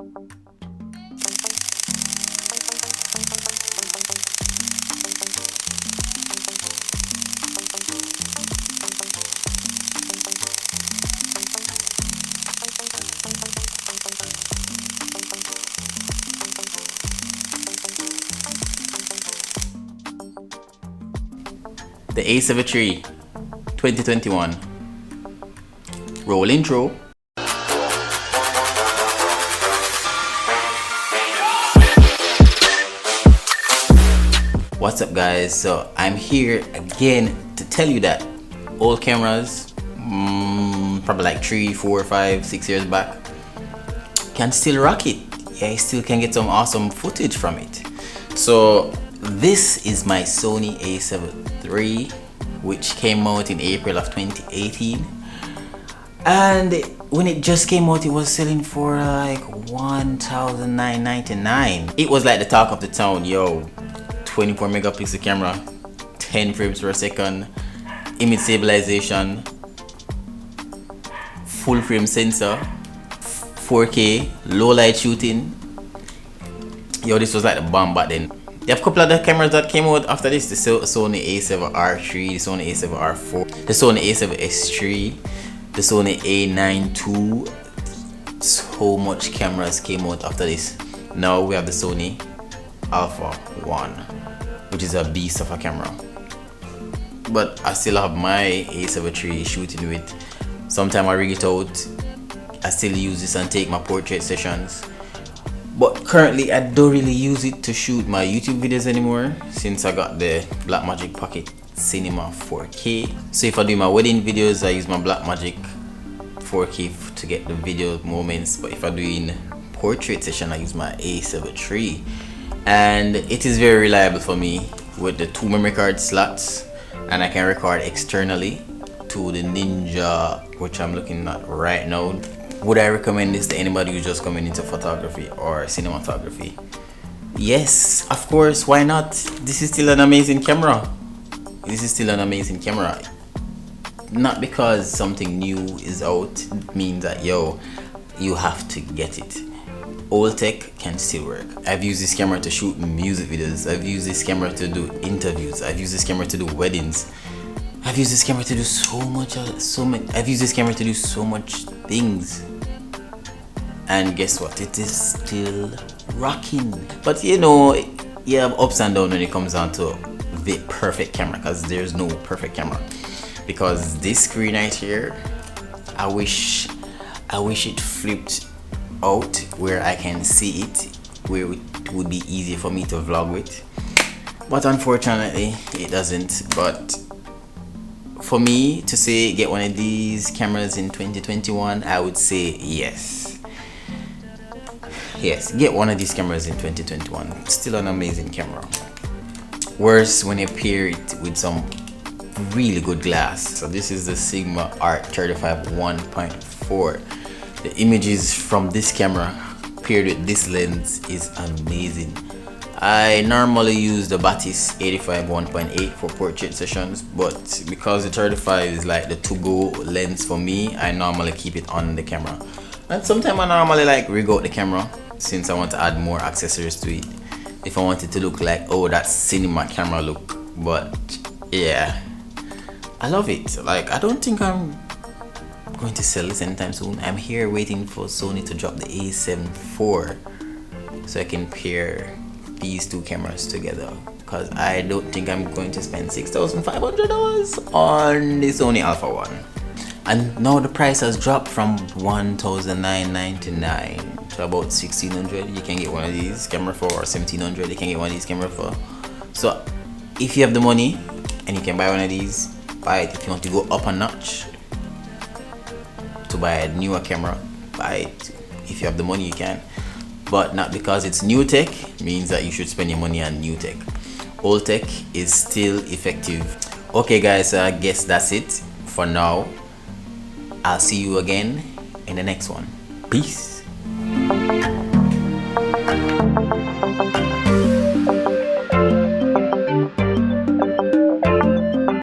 The A7III 2021. Roll intro. What's up guys? So I'm here again to tell you that old cameras, probably like 3, 4, 5, 6 years back, can still rock it. Yeah, you still can get some awesome footage from it. So this is my Sony A7III, which came out in April of 2018, and when it just came out it was selling for like $1,999. It was like the talk of the town. Yo, 24 megapixel camera, 10 frames per second, image stabilization, full frame sensor, 4K, low light shooting. Yo, this was like the bomb back then. They have a couple of the cameras that came out after this: the Sony A7R3, the Sony A7R4, the Sony A7S3, the Sony A9 II. So much cameras came out after this. Now we have the Sony Alpha 1, which is a beast of a camera. But I still have my A7III shooting with. Sometimes I rig it out. I still use this and take my portrait sessions. But currently I don't really use it to shoot my YouTube videos anymore, since I got the Blackmagic Pocket Cinema 4K. So if I do my wedding videos, I use my Blackmagic 4K to get the video moments. But if I do in portrait session, I use my A7III. And it is very reliable for me with the 2 memory card slots, and I can record externally to the Ninja, which I'm looking at right now. Would I recommend this to anybody who's just coming into photography or cinematography? Yes, of course, why not? This is still an amazing camera. This is still an amazing camera. Not because something new is out means that, yo, you have to get it. Old tech can still work. I've used this camera to shoot music videos. I've used this camera to do interviews. I've used this camera to do weddings. I've used this camera to do I've used this camera to do so much things. And guess what? It is still rocking. But you know, you have ups and downs when it comes down to the perfect camera, because there's no perfect camera. Because this screen right here, I wish it flipped out where I can see it, where it would be easier for me to vlog with. But unfortunately, it doesn't. But for me to say get one of these cameras in 2021, I would say yes. Yes, get one of these cameras in 2021. Still an amazing camera. Worse when you pair it with some really good glass. So this is the Sigma Art 35 1.4. The images from this camera paired with this lens is amazing. I normally use the Batis 85 1.8 for portrait sessions, but because the 35 is like the to-go lens for me, I normally keep it on the camera. And sometimes I normally like rig out the camera, since I want to add more accessories to it, if I want it to look like, oh, that cinema camera look. But yeah, I love it. Like, I don't think I'm going to sell this anytime soon. I'm here waiting for Sony to drop the A7 IV so I can pair these two cameras together, because I don't think I'm going to spend $6,500 on the Sony Alpha 1. And now the price has dropped from $1,999 to about $1,600. You can get one of these camera for, or $1,700. You can get one of these camera for. So if you have the money and you can buy one of these, buy it. If you want to go up a notch to buy a newer camera, buy it. If you have the money, you can. But not because it's new tech means that you should spend your money on new tech. Old tech is still effective. Okay guys, so I guess that's it for now. I'll see you again in the next one. Peace.